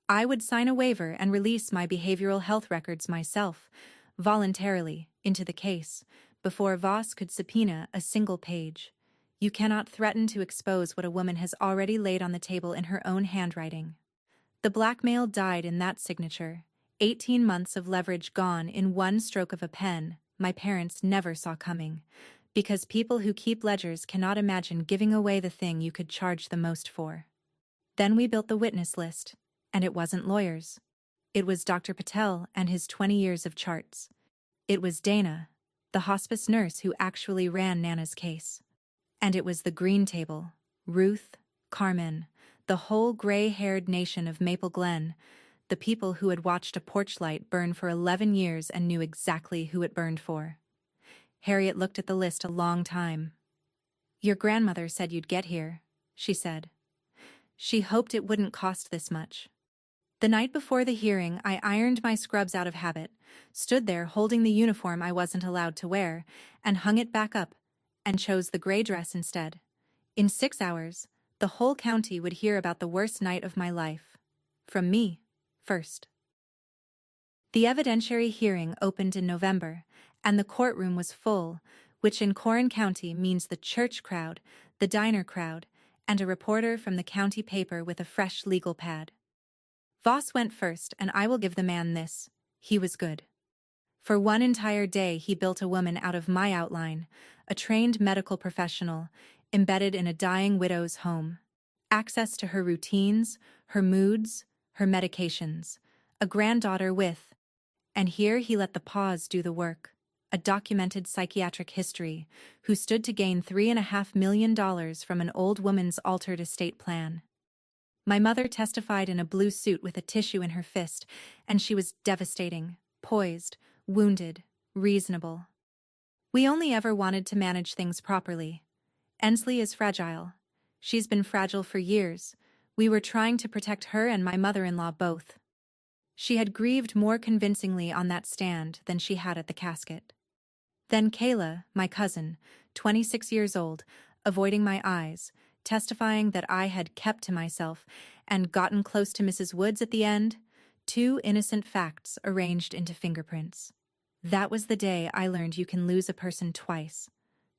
I would sign a waiver and release my behavioral health records myself, voluntarily, into the case, before Voss could subpoena a single page. You cannot threaten to expose what a woman has already laid on the table in her own handwriting. The blackmail died in that signature. 18 months of leverage gone in one stroke of a pen, my parents never saw coming. Because people who keep ledgers cannot imagine giving away the thing you could charge the most for. Then we built the witness list. And it wasn't lawyers. It was Dr. Patel and his 20 years of charts. It was Dana, the hospice nurse who actually ran Nana's case. And it was the green table, Ruth, Carmen, the whole gray-haired nation of Maple Glen, the people who had watched a porch light burn for 11 years and knew exactly who it burned for. Harriet looked at the list a long time. "Your grandmother said you'd get here," she said. "She hoped it wouldn't cost this much." The night before the hearing, I ironed my scrubs out of habit, stood there holding the uniform I wasn't allowed to wear, and hung it back up, and chose the gray dress instead. In 6 hours, the whole county would hear about the worst night of my life. From me, first. The evidentiary hearing opened in November, and the courtroom was full, which in Corrin County means the church crowd, the diner crowd, and a reporter from the county paper with a fresh legal pad. Voss went first, and I will give the man this: he was good. For one entire day he built a woman out of my outline, a trained medical professional, embedded in a dying widow's home. Access to her routines, her moods, her medications. A granddaughter with, and here he let the pause do the work, a documented psychiatric history, who stood to gain $3.5 million from an old woman's altered estate plan. My mother testified in a blue suit with a tissue in her fist, and she was devastating, poised, wounded, reasonable. We only ever wanted to manage things properly. Ensley is fragile. She's been fragile for years. We were trying to protect her and my mother-in-law both. She had grieved more convincingly on that stand than she had at the casket. Then Kayla, my cousin, 26 years old, avoiding my eyes, testifying that I had kept to myself and gotten close to Mrs. Woods at the end, 2 innocent facts arranged into fingerprints. That was the day I learned you can lose a person twice.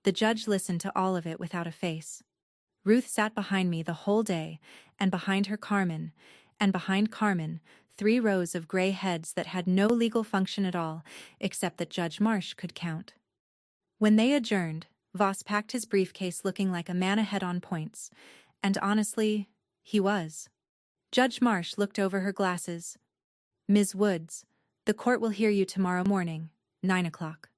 The judge listened to all of it without a face. Ruth sat behind me the whole day, and behind her Carmen, and behind Carmen, 3 rows of gray heads that had no legal function at all, except that Judge Marsh could count. When they adjourned, Voss packed his briefcase looking like a man ahead on points, and honestly, he was. Judge Marsh looked over her glasses. "Ms. Woods, the court will hear you tomorrow morning, 9 o'clock.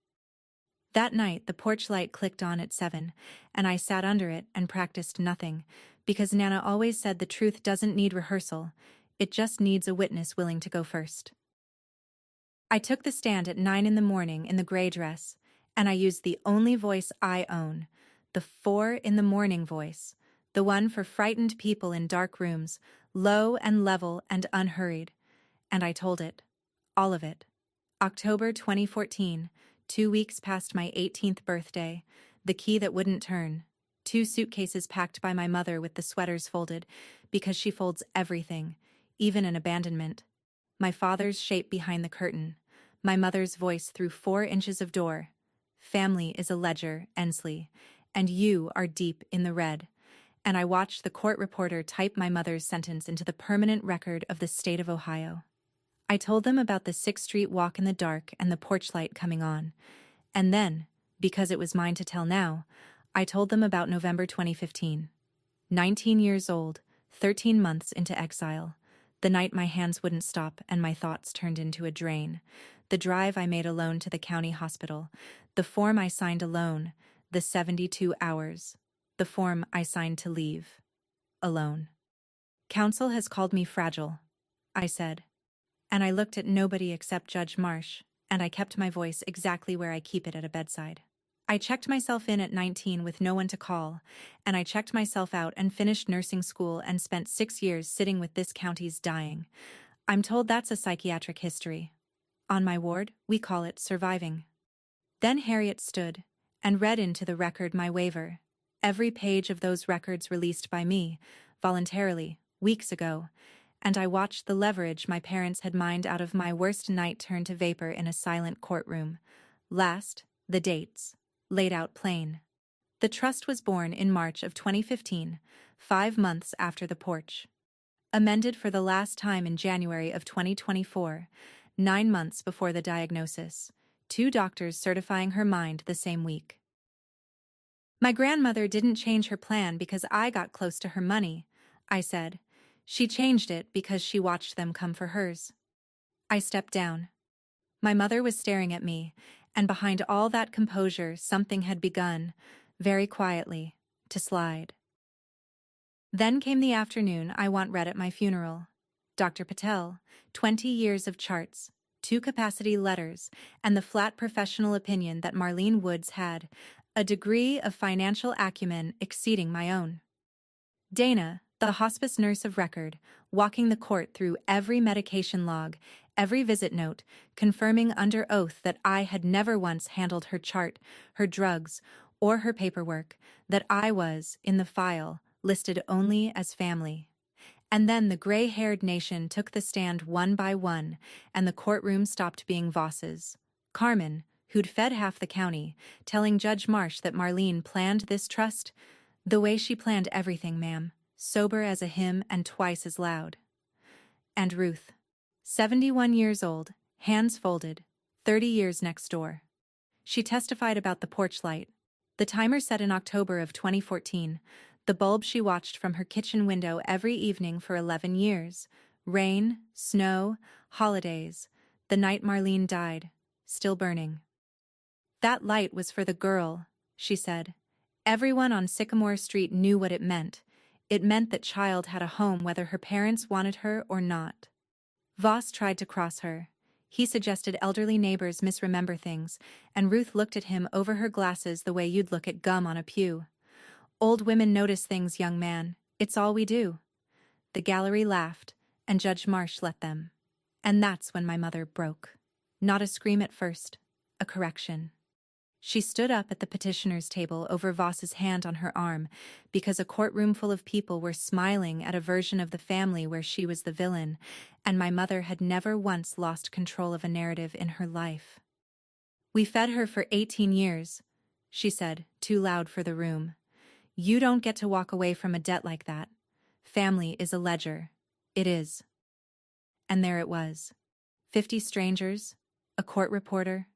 That night the porch light clicked on at 7, and I sat under it and practiced nothing, because Nana always said the truth doesn't need rehearsal, it just needs a witness willing to go first. I took the stand at 9 in the morning in the gray dress, and I used the only voice I own, the 4 in the morning voice, the one for frightened people in dark rooms, low and level and unhurried. And I told it. All of it. October 2014, 2 weeks past my 18th birthday, the key that wouldn't turn, 2 suitcases packed by my mother with the sweaters folded, because she folds everything, even an abandonment. My father's shape behind the curtain, my mother's voice through 4 inches of door. Family is a ledger, Ensley, and you are deep in the red. And I watched the court reporter type my mother's sentence into the permanent record of the state of Ohio. I told them about the 6th Street walk in the dark and the porch light coming on. And then, because it was mine to tell now, I told them about November 2015. 19 years old, 13 months into exile. The night my hands wouldn't stop and my thoughts turned into a drain. The drive I made alone to the county hospital. The form I signed alone. The 72 hours. The form I signed to leave. Alone. Counsel has called me fragile, I said. And I looked at nobody except Judge Marsh, and I kept my voice exactly where I keep it at a bedside. I checked myself in at 19 with no one to call, and I checked myself out and finished nursing school and spent 6 years sitting with this county's dying. I'm told that's a psychiatric history. On my ward, we call it surviving. Then Harriet stood and read into the record my waiver. Every page of those records released by me, voluntarily, weeks ago, and I watched the leverage my parents had mined out of my worst night turn to vapor in a silent courtroom. Last, the dates, laid out plain. The trust was born in March of 2015, 5 months after the porch. Amended for the last time in January of 2024, 9 months before the diagnosis, 2 doctors certifying her mind the same week. My grandmother didn't change her plan because I got close to her money, I said. She changed it because she watched them come for hers. I stepped down. My mother was staring at me, and behind all that composure something had begun, very quietly, to slide. Then came the afternoon I want read at my funeral. Dr. Patel, 20 years of charts, 2 capacity letters, and the flat professional opinion that Marlene Woods had, a degree of financial acumen exceeding my own. Dana, the hospice nurse of record, walking the court through every medication log, every visit note, confirming under oath that I had never once handled her chart, her drugs, or her paperwork, that I was, in the file, listed only as family. And then the gray-haired nation took the stand one by one, and the courtroom stopped being Voss's. Carmen, who'd fed half the county, telling Judge Marsh that Marlene planned this trust, the way she planned everything, ma'am, sober as a hymn and twice as loud. And Ruth, 71 years old, hands folded, 30 years next door. She testified about the porch light. The timer set in October of 2014, the bulb she watched from her kitchen window every evening for 11 years. Rain, snow, holidays, the night Marlene died, still burning. That light was for the girl, she said. Everyone on Sycamore Street knew what it meant. It meant that child had a home whether her parents wanted her or not. Voss tried to cross her. He suggested elderly neighbors misremember things, and Ruth looked at him over her glasses the way you'd look at gum on a pew. Old women notice things, young man. It's all we do. The gallery laughed, and Judge Marsh let them. And that's when my mother broke. Not a scream at first, a correction. She stood up at the petitioner's table over Voss's hand on her arm, because a courtroom full of people were smiling at a version of the family where she was the villain, and my mother had never once lost control of a narrative in her life. We fed her for 18 years, she said, too loud for the room. You don't get to walk away from a debt like that. Family is a ledger. It is. And there it was. 50 strangers, a court reporter.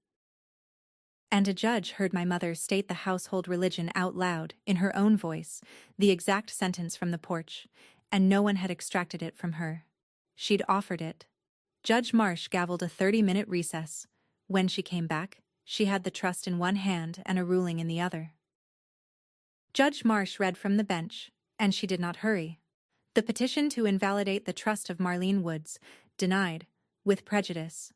And a judge heard my mother state the household religion out loud, in her own voice, the exact sentence from the porch, and no one had extracted it from her. She'd offered it. Judge Marsh gavelled a 30-minute recess. When she came back, she had the trust in one hand and a ruling in the other. Judge Marsh read from the bench, and she did not hurry. The petition to invalidate the trust of Ensley Woods, denied, with prejudice.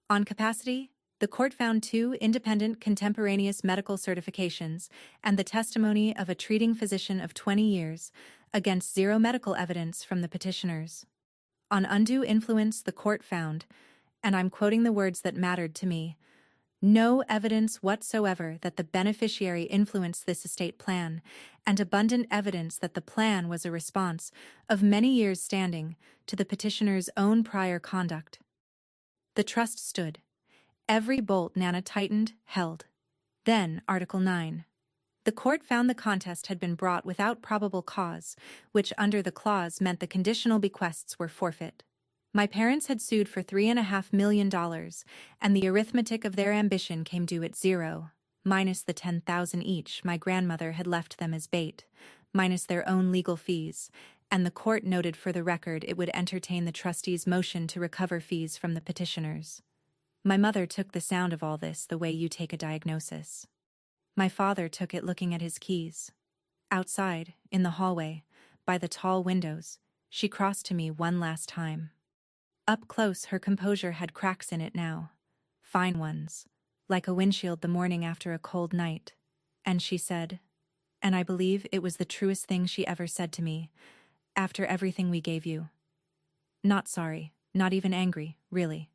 On capacity, the court found 2 independent contemporaneous medical certifications and the testimony of a treating physician of 20 years, against 0 medical evidence from the petitioners. On undue influence, the court found, and I'm quoting the words that mattered to me, no evidence whatsoever that the beneficiary influenced this estate plan, and abundant evidence that the plan was a response, of many years' standing, to the petitioner's own prior conduct. The trust stood. Every bolt Nana tightened, held. Then Article 9. The court found the contest had been brought without probable cause, which under the clause meant the conditional bequests were forfeit. My parents had sued for $3.5 million, and the arithmetic of their ambition came due at 0, minus the $10,000 each my grandmother had left them as bait, minus their own legal fees, and the court noted for the record it would entertain the trustees' motion to recover fees from the petitioners. My mother took the sound of all this the way you take a diagnosis. My father took it looking at his keys. Outside, in the hallway, by the tall windows, she crossed to me one last time. Up close, her composure had cracks in it now. Fine ones. Like a windshield the morning after a cold night. And she said, and I believe it was the truest thing she ever said to me, after everything we gave you. Not sorry, not even angry, really.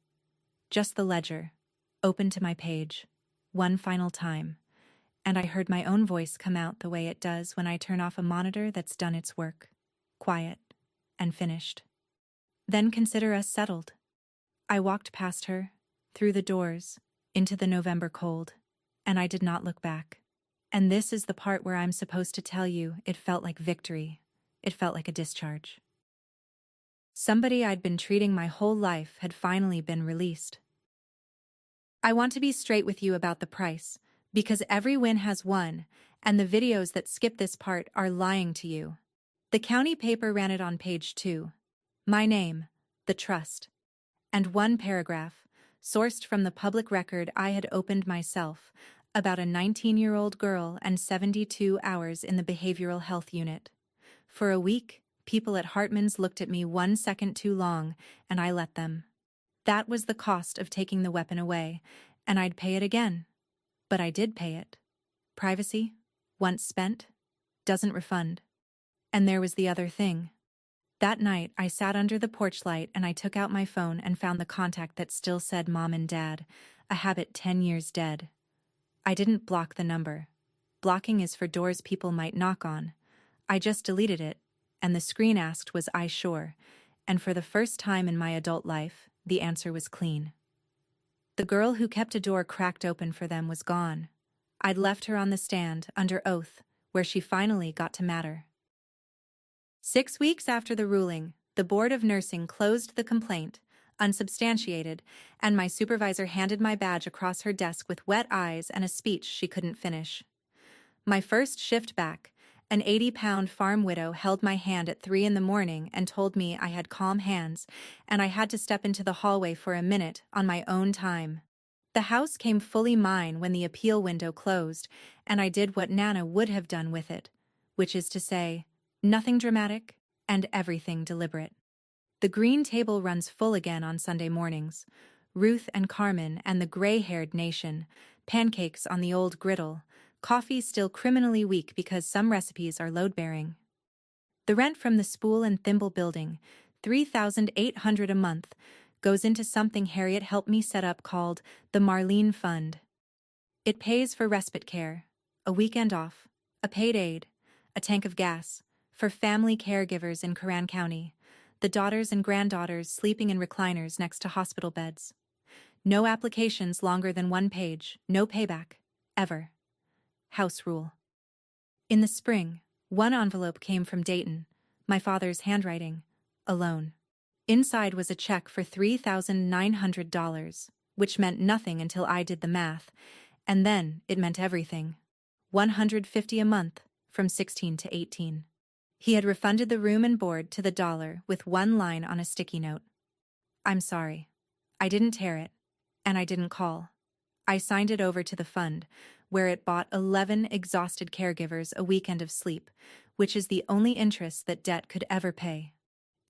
Just the ledger, open to my page, one final time, and I heard my own voice come out the way it does when I turn off a monitor that's done its work, quiet, and finished. Then consider us settled. I walked past her, through the doors, into the November cold, and I did not look back. And this is the part where I'm supposed to tell you it felt like victory. It felt like a discharge. Somebody I'd been treating my whole life had finally been released. I want to be straight with you about the price, because every win has won, and the videos that skip this part are lying to you. The county paper ran it on page 2. My name, the trust. And one paragraph, sourced from the public record I had opened myself, about a 19-year-old girl and 72 hours in the behavioral health unit. For a week, people at Hartman's looked at me 1 second too long, and I let them. That was the cost of taking the weapon away, and I'd pay it again. But I did pay it. Privacy, once spent, doesn't refund. And there was the other thing. That night, I sat under the porch light and I took out my phone and found the contact that still said Mom and Dad, a habit 10 years dead. I didn't block the number. Blocking is for doors people might knock on. I just deleted it, and the screen asked, was I sure? And for the first time in my adult life, the answer was clean. The girl who kept a door cracked open for them was gone. I'd left her on the stand, under oath, where she finally got to matter. 6 weeks after the ruling, the Board of Nursing closed the complaint, unsubstantiated, and my supervisor handed my badge across her desk with wet eyes and a speech she couldn't finish. My first shift back, an 80-pound farm widow held my hand at 3 a.m. and told me I had calm hands, and I had to step into the hallway for a minute on my own time. The house came fully mine when the appeal window closed, and I did what Nana would have done with it, which is to say, nothing dramatic and everything deliberate. The green table runs full again on Sunday mornings. Ruth and Carmen and the gray-haired nation, pancakes on the old griddle, coffee still criminally weak because some recipes are load-bearing. The rent from the Spool and Thimble building, $3,800 a month, goes into something Harriet helped me set up called the Marlene Fund. It pays for respite care, a weekend off, a paid aide, a tank of gas, for family caregivers in Coran County, the daughters and granddaughters sleeping in recliners next to hospital beds. No applications longer than 1 page, no payback, ever. House rule. In the spring, 1 envelope came from Dayton, my father's handwriting, alone. Inside was a check for $3,900, which meant nothing until I did the math, and then it meant everything. $150 a month, from 16 to 18. He had refunded the room and board to the dollar with 1 line on a sticky note. I'm sorry. I didn't tear it, and I didn't call. I signed it over to the fund, where it bought 11 exhausted caregivers a weekend of sleep, which is the only interest that debt could ever pay.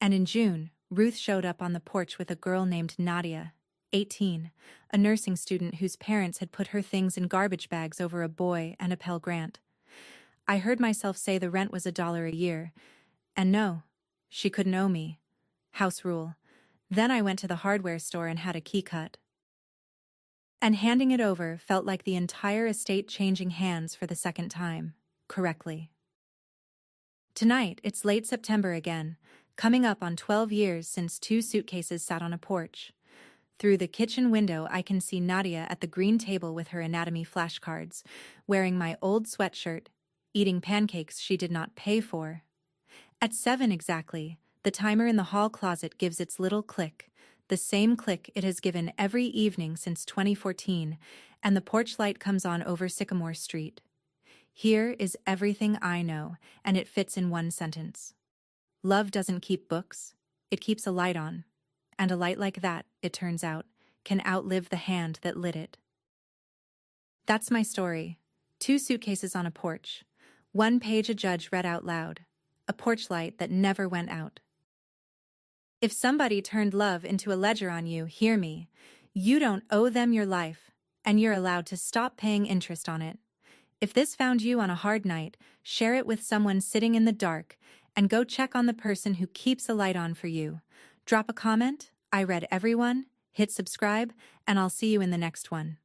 And in June, Ruth showed up on the porch with a girl named Nadia, 18, a nursing student whose parents had put her things in garbage bags over a boy and a Pell Grant. I heard myself say the rent was $1 a year, and no, she couldn't owe me. House rule. Then I went to the hardware store and had a key cut. And handing it over felt like the entire estate changing hands for the second time, correctly. Tonight, it's late September again, coming up on 12 years since 2 suitcases sat on a porch. Through the kitchen window, I can see Nadia at the green table with her anatomy flashcards, wearing my old sweatshirt, eating pancakes she did not pay for. At 7 exactly, the timer in the hall closet gives its little click, the same click it has given every evening since 2014, and the porch light comes on over Sycamore Street. Here is everything I know, and it fits in 1 sentence. Love doesn't keep books, it keeps a light on. And a light like that, it turns out, can outlive the hand that lit it. That's my story. 2 suitcases on a porch. 1 page a judge read out loud. A porch light that never went out. If somebody turned love into a ledger on you, hear me. You don't owe them your life, and you're allowed to stop paying interest on it. If this found you on a hard night, share it with someone sitting in the dark, and go check on the person who keeps a light on for you. Drop a comment, I read everyone, hit subscribe, and I'll see you in the next one.